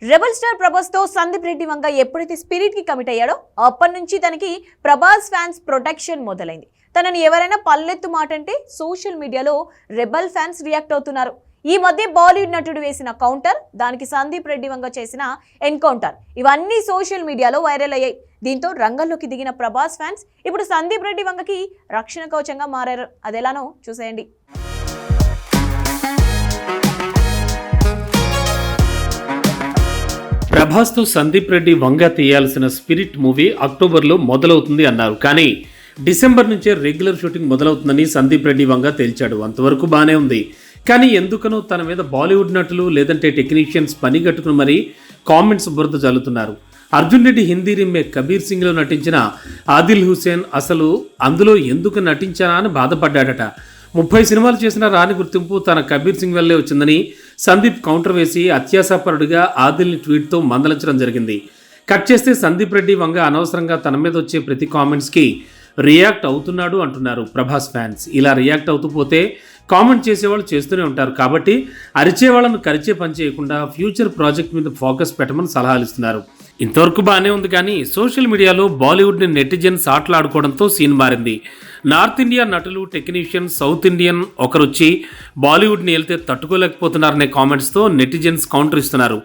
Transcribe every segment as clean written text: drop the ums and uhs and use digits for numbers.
Rebel star Prabhas తో సందీప్ రెడ్డి వంగ ఎప్పుడైతే spirit కి కమిట్ అయ్యాడో అప్పటి నుంచి తనకి ప్రభాస్ ఫ్యాన్స్ ప్రొటెక్షన్ మొదలైంది. తనని ఎవరైనా పల్లెత్తు మాట అంటే సోషల్ మీడియాలో రెబల్ ఫ్యాన్స్ రియాక్ట్ అవుతున్నారు. ఈ మధ్య బాలీవుడ్ నటుడు వేసిన కౌంటర్, దానికి సందీప్ రెడ్డి వంగ చేసిన ఎన్కౌంటర్, ఇవన్నీ సోషల్ మీడియాలో వైరల్ అయ్యాయి. దీంతో రంగంలోకి దిగిన ప్రభాస్ ఫ్యాన్స్ ఇప్పుడు సందీప్ రెడ్డి వంగకి రక్షణ కవచంగా మారారు. అదెలానో చూసేయండి. ప్రభాస్తో సందీప్ రెడ్డి వంగ తీయాల్సిన స్పిరిట్ మూవీ అక్టోబర్లో మొదలవుతుంది అన్నారు. కానీ డిసెంబర్ నుంచే రెగ్యులర్ షూటింగ్ మొదలవుతుందని సందీప్ రెడ్డి వంగ తేల్చాడు. అంతవరకు బాగానే ఉంది. కానీ ఎందుకనో తన మీద బాలీవుడ్ నటులు లేదంటే టెక్నీషియన్స్ పని కట్టుకుని మరీ కామెంట్స్ బురద చల్లుతున్నారు. అర్జున్ రెడ్డి హిందీ రీమేక్ కబీర్ సింగ్లో నటించిన ఆదిల్ హుసేన్ అసలు అందులో ఎందుకు నటించానా అని బాధపడ్డాడట. 30 సినిమాలు చేసిన రాని గుర్తింపు తన కబీర్ సింగ్ వల్లే వచ్చిందని సందీప్ కౌంటర్ వేసి అత్యాశాపరుడిగా ఆదిల్ని ట్వీట్తో మందలించడం జరిగింది. కట్ చేస్తే సందీప్ రెడ్డి వంగ అనవసరంగా తన మీద వచ్చే ప్రతి కామెంట్స్కి రియాక్ట్ అవుతున్నాడు అంటున్నారు ప్రభాస్ ఫ్యాన్స్. ఇలా రియాక్ట్ అవుతూ పోతే కామెంట్ చేసేవాళ్ళు చేస్తూనే ఉంటారు. కాబట్టి అరిచే వాళ్ళను కరిచే పని చేయకుండా ఫ్యూచర్ ప్రాజెక్ట్ మీద ఫోకస్ పెట్టమని సలహాలు ఇస్తున్నారు. ఇంతవరకు బాగానే ఉంది. కానీ సోషల్ మీడియాలో బాలీవుడ్ని నెటిజన్స్ ఆటలాడుకోవడంతో సీన్ మారింది. నార్త్ ఇండియా నటులు, టెక్నీషియన్, సౌత్ ఇండియన్ ఒకరొచ్చి బాలీవుడ్ని వెళ్తే తట్టుకోలేకపోతున్నారనే కామెంట్స్తో నెటిజన్స్ కౌంటర్ ఇస్తున్నారు.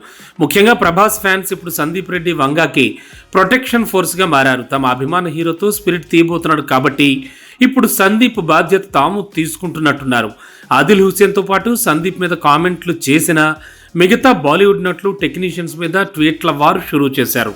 ముఖ్యంగా ప్రభాస్ ఫ్యాన్స్ ఇప్పుడు సందీప్ రెడ్డి వంగాకి ప్రొటెక్షన్ ఫోర్స్గా మారారు. తమ అభిమాన హీరోతో స్పిరిట్ తీయబోతున్నాడు కాబట్టి ఇప్పుడు సందీప్ బాధ్యత తాము తీసుకుంటున్నట్టున్నారు. ఆదిల్ హుసేన్తో పాటు సందీప్ మీద కామెంట్లు చేసిన మిగతా బాలీవుడ్ నటులు, టెక్నీషియన్స్ మీద ట్వీట్ల వారు షురూ చేశారు.